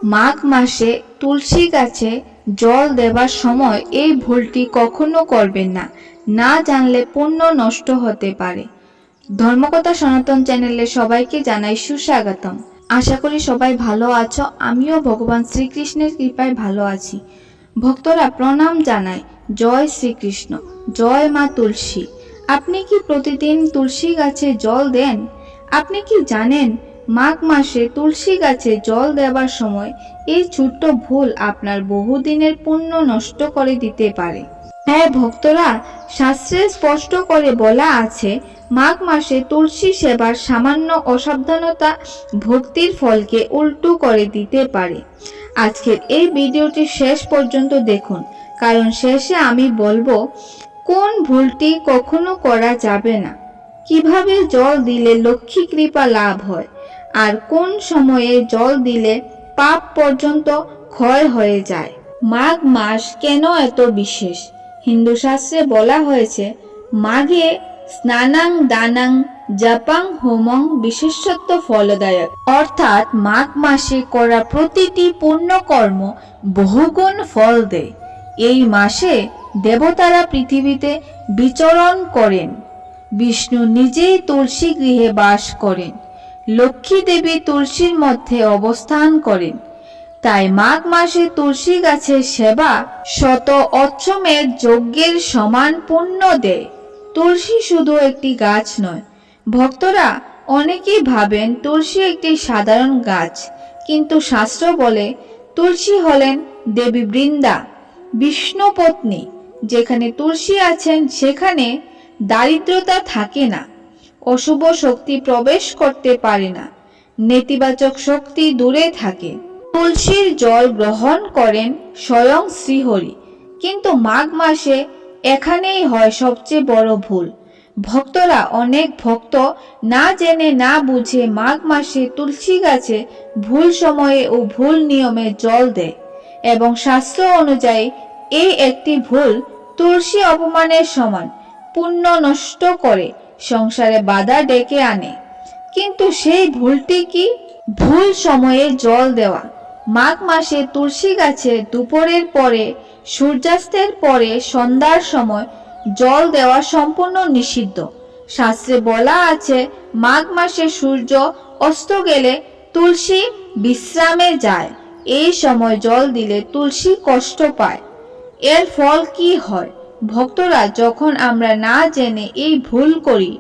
মাঘ মাসে তুলসী গাছে জল দেবার সময় এই ভুলটি কখনো করবেন না, না জানলে পুণ্য নষ্ট হতে পারে। ধর্মকথা সনাতন চ্যানেলে সবাইকে জানাই সুস্বাগতম। আশা করি সবাই ভালো আছো। আমিও ভগবান শ্রীকৃষ্ণের কৃপায় ভালো আছি। ভক্তরা প্রণাম জানাই। জয় শ্রীকৃষ্ণ, জয় মা তুলসী। আপনি কি প্রতিদিন তুলসী গাছে জল দেন? আপনি কি জানেন মাঘ মাসে তুলসী গাছে জল দেওয়ার সময় এই ছোট্ট ভুল আপনার বহুদিনের পুণ্য নষ্ট করে দিতে পারে? হ্যাঁ ভক্তরা, শাস্ত্রে স্পষ্ট করে বলা আছে মাঘ মাসে তুলসী সেবার সামান্য অসাবধানতা ভক্তির ফলকে উল্টো করে দিতে পারে। আজকের এই ভিডিওটি শেষ পর্যন্ত দেখুন, কারণ শেষে আমি বলবো কোন ভুলটি কখনো করা যাবে না, কিভাবে জল দিলে লক্ষ্মী কৃপা লাভ হয়, আর কোন সময়ে জল দিলে পাপ পর্যন্ত ক্ষয় হয়ে যায়। মাঘ মাস কেন এত বিশেষ? হিন্দু শাস্ত্রে বলা হয়েছে মাঘে স্নানাং দানাং জপাং হোমং বিশেষত্ব ফলদায়ক, অর্থাৎ মাঘ মাসে করা প্রতিটি পুণ্যকর্ম বহুগুণ ফল দেয়। এই মাসে দেবতারা পৃথিবীতে বিচরণ করেন, বিষ্ণু নিজেই তুলসী গৃহে বাস করেন, লক্ষ্মী দেবী তুলসীর মধ্যে অবস্থান করেন। তাই মাঘ মাসে তুলসী গাছের সেবা শত অশ্বমেধ যজ্ঞের সমান পুণ্য দেয়। তুলসী শুধু একটি গাছ নয়। ভক্তরা অনেকেই ভাবেন তুলসী একটি সাধারণ গাছ, কিন্তু শাস্ত্র বলে তুলসী হলেন দেবী বৃন্দা, বিষ্ণু পত্নী। যেখানে তুলসী আছেন সেখানে দারিদ্রতা থাকে না, অশুভ শক্তি প্রবেশ করতে পারে না, নেতিবাচক শক্তি দূরে থাকে। তুলসীর জল গ্রহণ করেন স্বয়ং শ্রীহরি। কিন্তু মাঘ মাসে এখানেই হয় সবচেয়ে বড় ভুল। ভক্তরা অনেক ভক্ত না জেনে না বুঝে মাঘ মাসে তুলসী গাছে ভুল সময়ে ও ভুল নিয়মে জল দেয়, এবং শাস্ত্র অনুযায়ী এই একটি ভুল তুলসী অপমানের সমান, পুণ্য নষ্ট করে সংসারে বাধা ডেকে আনে। কিন্তু সেই ভুলটি কি? ভুল সময়ে জল দেওয়া। মাঘ মাসে তুলসী গাছে দুপুরের পরে, সূর্যাস্তের পরে, সন্ধ্যার সময় জল দেওয়া সম্পূর্ণ নিষিদ্ধ। শাস্ত্রে বলা আছে মাঘ মাসে সূর্য অস্ত গেলে তুলসী বিশ্রামে যায়। এই সময় জল দিলে তুলসী কষ্ট পায়। এর ফল কি হয়? ভক্তরা, যখন আমরা না জেনে এই ভুল করি,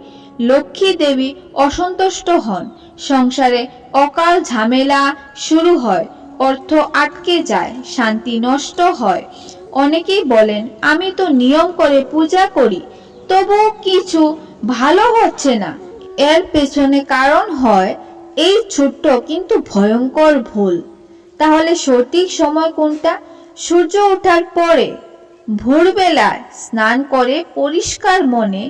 লক্ষ্মী দেবী অসন্তুষ্ট হন, সংসারে অকাল ঝামেলা শুরু হয়, অর্থ আটকে যায়, শান্তি নষ্ট হয়। অনেকেই বলেন আমি তো নিয়ম করে পূজা করি, তবুও কিছু ভালো হচ্ছে না। এর পেছনে কারণ হয় এই ছোট্ট কিন্তু ভয়ঙ্কর ভুল। তাহলে সঠিক সময় কোনটা? সূর্য ওঠার পরে, ভোরবেলায় স্নান করে পরিষ্কার মনে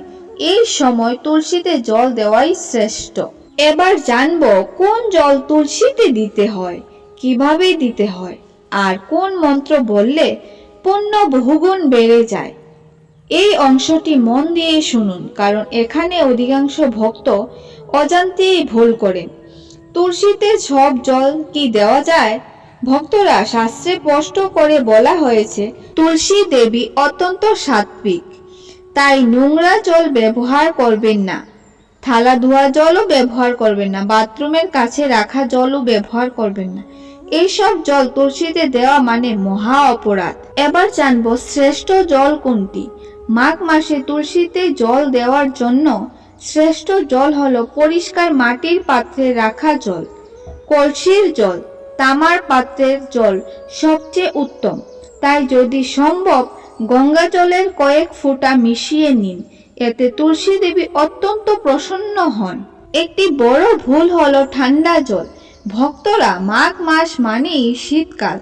এই সময় তুলসীতে জল দেওয়াই শ্রেষ্ঠ। এবার জানবো কোন জল তুলসীতে দিতে হয়, কিভাবে দিতে হয়, আর কোন মন্ত্র বললে পুণ্য বহুগুণ বেড়ে যায়। এই অংশটি মন দিয়ে শুনুন, কারণ এখানে অধিকাংশ ভক্ত অজান্তেই ভুল করেন। তুলসীতে সব জল কি দেওয়া যায়? ভক্তরা, শাস্ত্রে স্পষ্ট করে বলা হয়েছে তুলসী দেবী অত্যন্ত সাত্বিক, তাই নোংরা জল ব্যবহার করবেন না, থালা ধোয়া জলও ব্যবহার করবেন না, বাথরুমের কাছে রাখা জলও ব্যবহার করবেন না। এইসব জল তুলসীতে দেওয়া মানে মহা অপরাধ। এবার জানবো শ্রেষ্ঠ জল কোনটি। মাঘ মাসে তুলসীতে জল দেওয়ার জন্য শ্রেষ্ঠ জল হলো পরিষ্কার মাটির পাত্রে রাখা জল, কলসির জল, তামার পাত্রের জল সবচেয়ে উত্তম। তাই যদি সম্ভব গঙ্গা জলের কয়েক ফোঁটা মিশিয়ে নিন, এতে তুলসী দেবী অত্যন্ত প্রসন্ন হন। একটি বড় ভুল হলো ঠান্ডা জল। ভক্তরা, মাঘ মাস মানেই শীতকাল।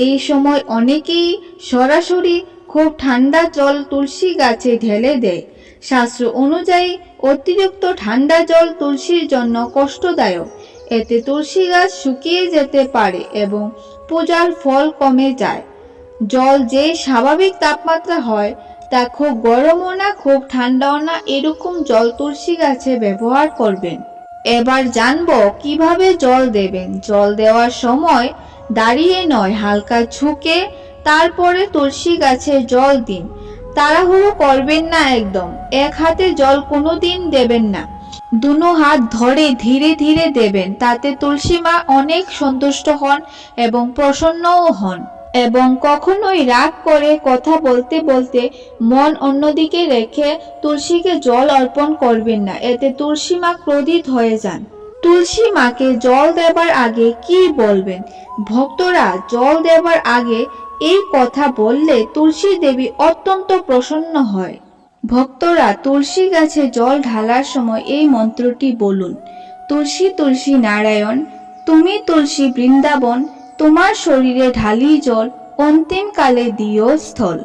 এই সময় অনেকেই সরাসরি খুব ঠান্ডা জল তুলসী গাছে ঢেলে দেয়। শাস্ত্র অনুযায়ী অতিরিক্ত ঠান্ডা জল তুলসীর জন্য কষ্টদায়ক। এতে তুলসী গাছ শুকিয়ে যেতে পারে এবং পূজার ফল কমে যায়। জল যে স্বাভাবিক তাপমাত্রা হয়, তা খুব গরমও না খুব ঠান্ডাও না, এরকম জল তুলসী গাছে ব্যবহার করবেন। এবার জানবো কিভাবে জল দেবেন। জল দেওয়ার সময় দাঁড়িয়ে নয়, হালকা ঝুঁকে তারপরে তুলসী গাছে জল দিন। তাড়াহুড়ো করবেন না একদম। এক হাতে জল কোনোদিন দেবেন না, দুনো হাত ধরে ধীরে ধীরে দেবেন। তাতে তুলসী মা অনেক সন্তুষ্ট হন এবং প্রসন্নও হন। এবং কখনোই রাগ করে কথা বলতে বলতে মন অন্যদিকে রেখে তুলসীকে জল অর্পণ করবেন না, এতে তুলসী মা ক্রোধিত হয়ে যান। তুলসী মাকে জল দেবার আগে কি বলবেন? ভক্তরা জল দেবার আগে এই কথা বললে তুলসী দেবী অত্যন্ত প্রসন্ন হয়। ভক্তরা তুলসী গাছে জল ঢালার সময় এই মন্ত্রটি বলুন: তুলসী তুলসী নারায়ণ, তুমি তুলসী বৃন্দাবন, তোমার শরীরে ঢালি জল, অন্তিম কালে দিও স্থল।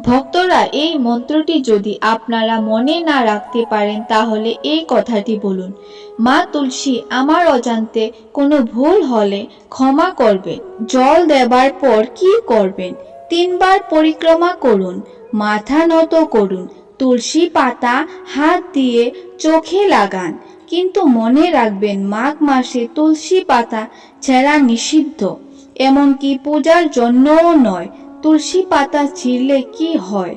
ভক্তরা এই মন্ত্রটি যদি আপনারা মনে না রাখতে পারেন তাহলে এই কথাটি বলুন: মা তুলসী, আমার অজান্তে কোনো ভুল হলে ক্ষমা করবেন। জল দেবার পর কি করবেন? 3 বার পরিক্রমা করুন, মাথা নত করুন, তুলসী পাতা হাত দিয়ে চোখে লাগান। কিন্তু মনে রাখবেন, মাঘ মাসে তুলসী পাতা ছেঁড়া নিষিদ্ধ, এমনকি পূজার জন্যও নয়। তুলসী পাতা ছিঁড়লে কি হয়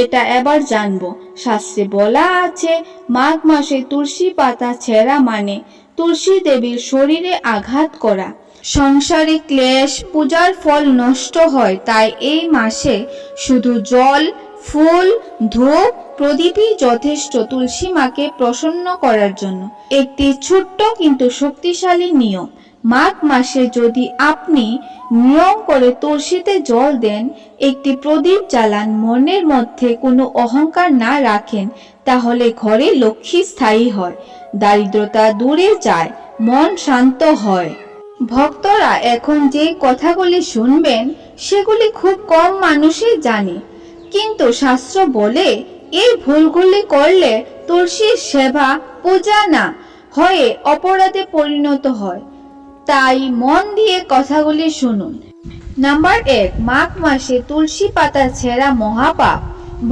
এটা এবার জানবো। শাস্ত্রে বলা আছে, মাঘ মাসে তুলসী পাতা ছেঁড়া মানে তুলসী দেবীর শরীরে আঘাত করা। সংসারিক ক্লেশ, পূজার ফল নষ্ট হয়। তাই এই মাসে শুধু জল, ফুল, ধূপ, প্রদীপই যথেষ্ট তুলসী মাকে প্রসন্ন করার জন্য। একটি ছোট্ট কিন্তু শক্তিশালী নিয়ম: মাঘ মাসে যদি আপনি নিয়ম করে তুলসীতে জল দেন, একটি প্রদীপ জ্বালান, মনের মধ্যে কোনো অহংকার না রাখেন, তাহলে ঘরে লক্ষ্মী স্থায়ী হয়, দারিদ্রতা দূরে যায়, মন শান্ত হয়। ভক্তরা এখন যে কথাগুলি শুনবেন সেগুলি খুব কম মানুষই জানে, কিন্তু শাস্ত্র বলে এই ভুলগুলি করলে তুলসীর সেবা পূজা না হয়ে অপরাধে পরিণত হয়। তাই মন দিয়ে কথাগুলি শুনুন। নাম্বার 1, মাঘ মাসে তুলসী পাতা ছেঁড়া মহাপাপ।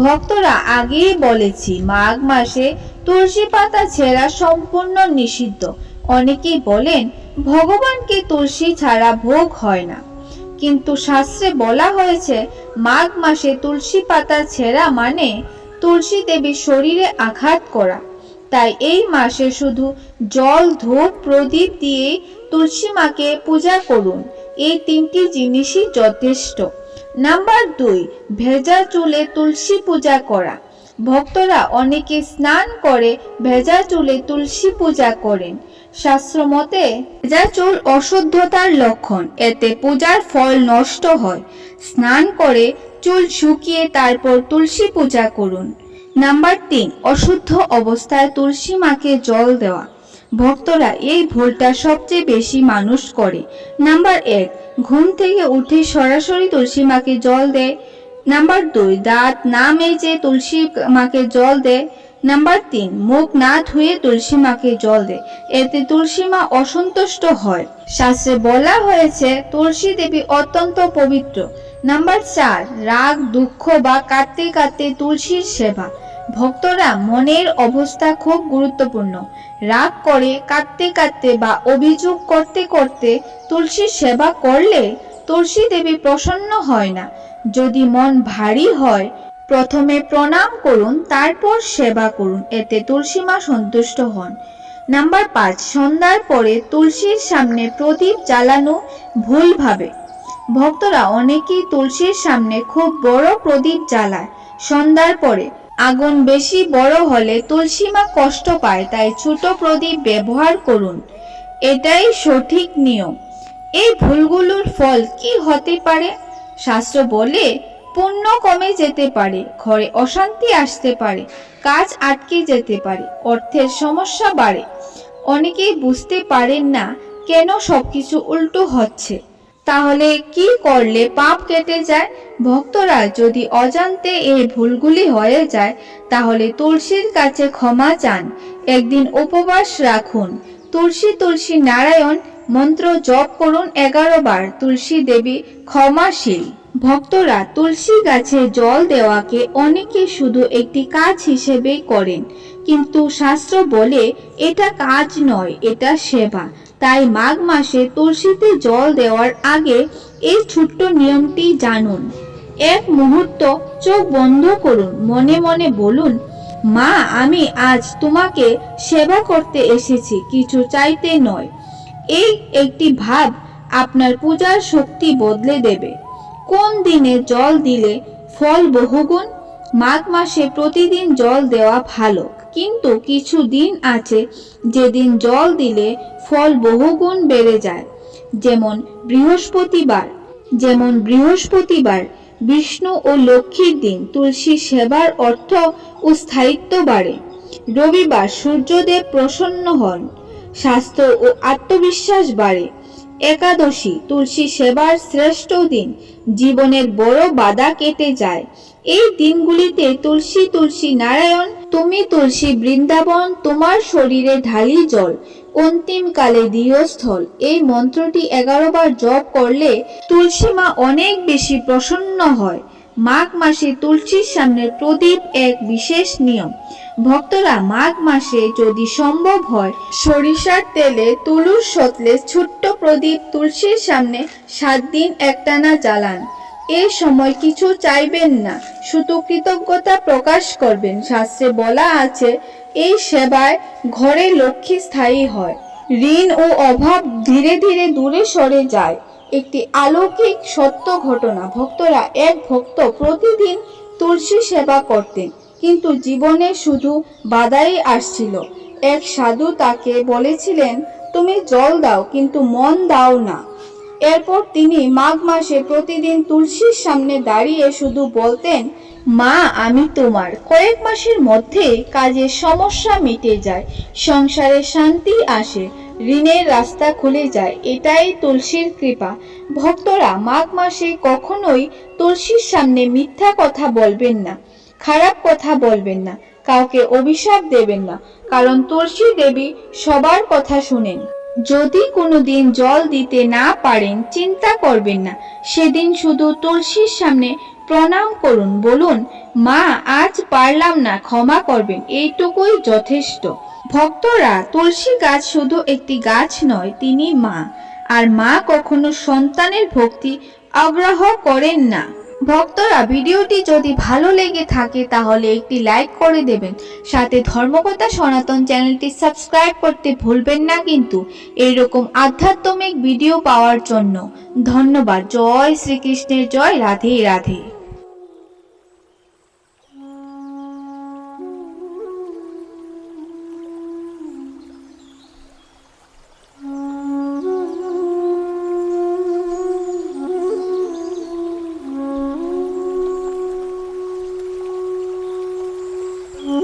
ভক্তরা আগেই বলেছি, মাঘ মাসে তুলসী পাতা ছেঁড়া সম্পূর্ণ নিষিদ্ধ। অনেকেই বলেন ভগবানকে তুলসী ছাড়া ভোগ হয় না, কিন্তু শাস্ত্রে বলা হয়েছে মাঘ মাসে তুলসী পাতা ছেঁড়া মানে তুলসী দেবীর শরীরে আঘাত করা। তাই এই মাসে শুধু জল, ধূপ, প্রদীপ দিয়ে তুলসী মাকে পূজা করুন। এই 3টি জিনিসই যথেষ্ট। নাম্বার 2, ভেজা চুলে তুলসী পূজা করা। ভক্তরা অনেকে স্নান করে ভেজা চুলে তুলসী পূজা করেন। শাস্ত্র মতে ভেজা চুল অশুদ্ধতার লক্ষণ, এতে পূজার ফল নষ্ট হয়। স্নান করে চুল শুকিয়ে তারপর তুলসী পূজা করুন। নাম্বার 3, অশুদ্ধ অবস্থায় তুলসী মাকে জল দেওয়া। ভক্তরা এই ভুলটা সবচেয়ে বেশি মানুষ করে। নাম্বার 1, ঘুম থেকে উঠে সরাসরি তুলসী মাকে জল দেয়। নাম্বার 2, দাঁত না মেজে তুলসী মাকে জল দেয়। নাম্বার 3, মুখ না ধুয়ে তুলসী মাকে জল দেয়, এতে তুলসী মা অসন্তুষ্ট হয়। শাস্ত্রে বলা হয়েছে তুলসী দেবী অত্যন্ত পবিত্র। নাম্বার 4, রাগ, দুঃখ বা কাঁদতে কাঁদতে তুলসীর সেবা। ভক্তরা মনের অবস্থা খুব গুরুত্বপূর্ণ। রাগ করে, কাঁদতে কাঁদতে বা অভিযোগ করতে করতে তুলসীর সেবা করলে তুলসী দেবী প্রসন্ন হয় না। যদি মন ভারী হয়, প্রথমে প্রণাম করুন, তারপর সেবা করুন, এতে তুলসী মা সন্তুষ্ট হন। নাম্বার 5, সন্ধ্যার পরে তুলসীর সামনে প্রদীপ জ্বালানো ভুলভাবে। ভক্তরা অনেকেই তুলসীর সামনে খুব বড় প্রদীপ জ্বালায়। সন্ধ্যার পরে আগুন বেশি বড় হলে তুলসী মা কষ্ট পায়, তাই ছোট প্রদীপ ব্যবহার করুন। এটাই সঠিক নিয়ম। এই ভুলগুলোর ফল কি হতে পারে? শাস্ত্র বলে পুণ্য কমে যেতে পারে, ঘরে অশান্তি আসতে পারে, কাজ আটকে যেতে পারে, অর্থের সমস্যা বাড়ে। অনেকেই বুঝতে পারেন না কেন সবকিছু উল্টো হচ্ছে। তাহলে কি করলে পাপ কেটে যায়? ভক্তরা যদি অজান্তে এই ভুলগুলি হয়ে যায় তাহলে তুলসীর কাছে ক্ষমা চান। একদিন উপবাস রাখুন, তুলসী তুলসী নারায়ণ মন্ত্র জপ করুন 11 বার। তুলসী দেবী ক্ষমাশীল। ভক্তরা তুলসী গাছে জল দেওয়াকে অনেকে শুধু একটি কাজ হিসেবেই করেন, কিন্তু শাস্ত্র বলে এটা কাজ নয়, এটা সেবা। তাই মাঘ মাসে তুলসীতে জল দেওয়ার আগে এই ছোট্ট নিয়মটি জানুন। এক মুহূর্ত চোখ বন্ধ করুন, মনে মনে বলুন, মা, আমি আজ তোমাকে সেবা করতে এসেছি, কিছু চাইতে নয়। এই একটি ভাব আপনার পূজার শক্তি বদলে দেবে। কোন দিনে জল দিলে ফল বহুগুণ? মাঘ মাসে প্রতিদিন জল দেওয়া ভালো, কিন্তু কিছু দিন আছে যেদিন জল দিলে ফল বহুগুণ বেড়ে যায়। যেমন বৃহস্পতিবার বিষ্ণু ও লক্ষ্মীর দিন, তুলসী সেবার অর্থ ও স্থায়িত্ব বাড়ে। রবিবার সূর্যদেব প্রসন্ন হন, স্বাস্থ্য ও আত্মবিশ্বাস বাড়ে। একাদশী তুলসী সেবার শ্রেষ্ঠ দিন, জীবনের বড় বাধা কেটে যায়। এই দিনগুলিতে তুলসী তুলসী নারায়ণ, তুমি তুলসী বৃন্দাবন, তোমার শরীরে ঢালি জল, অন্তিম কালে দিও স্থল। এই মন্ত্রটি 11 বার জপ করলে তুলসী মা অনেক বেশি প্রসন্ন হয়। মাঘ মাসে তুলসীর সামনে প্রদীপ এক বিশেষ নিয়ম। ভক্তরা, মাঘ মাসে যদি সম্ভব হয় সরিষার তেলে তুলুর সতলে ছোট্ট প্রদীপ তুলসীর সামনে 7 দিন একটানা জ্বালান। এই সময় কিছু চাইবেন না, শুধু কৃতজ্ঞতা প্রকাশ করবেন। শাস্ত্রে বলা আছে, এই সেবায় ঘরে লক্ষ্মী স্থায়ী হয়, ঋণ ও অভাব ধীরে ধীরে দূরে সরে যায়। একটি অলৌকিক সত্য ঘটনা। ভক্তরা, এক ভক্ত প্রতিদিন তুলসী সেবা করতেন, কিন্তু জীবনে শুধু বাধাই আসছিল। এক সাধু তাকে বলেছিলেন, তুমি জল দাও কিন্তু মন দাও না। এরপর তিনি মাঘ মাসে প্রতিদিন তুলসীর সামনে দাঁড়িয়ে শুধু বলতেন, মা, আমি তোমার। কয়েক মাসের মধ্যে কাজের সমস্যা মিটে যায়, সংসারে শান্তি আসে, ঋণের রাস্তা খুলে যায়। এটাই তুলসীর কৃপা। ভক্তরা, মাঘ মাসে কখনোই তুলসীর সামনে মিথ্যা কথা বলবেন না, খারাপ কথা বলবেন না, কাউকে অভিশাপ দেবেন না, কারণ তুলসী দেবী সবার কথা শুনেন। যদি কোনোদিন জল দিতে না পারেন, চিন্তা করবেন না। সেদিন শুধু তুলসীর সামনে প্রণাম করুন, বলুন, মা, আজ পারলাম না, ক্ষমা করবেন। এইটুকুই যথেষ্ট। ভক্তরা, তুলসী গাছ শুধু একটি গাছ নয়, তিনি মা। আর মা কখনো সন্তানের ভক্তি আগ্রহ করেন না। ভক্তরা, ভিডিওটি যদি ভালো লেগে থাকে তাহলে একটি লাইক করে দেবেন, সাথে ধর্মকথা সনাতন চ্যানেলটি সাবস্ক্রাইব করতে ভুলবেন না কিন্তু, এইরকম আধ্যাত্মিক ভিডিও পাওয়ার জন্য। ধন্যবাদ। জয় শ্রীকৃষ্ণের জয়। রাধে রাধে।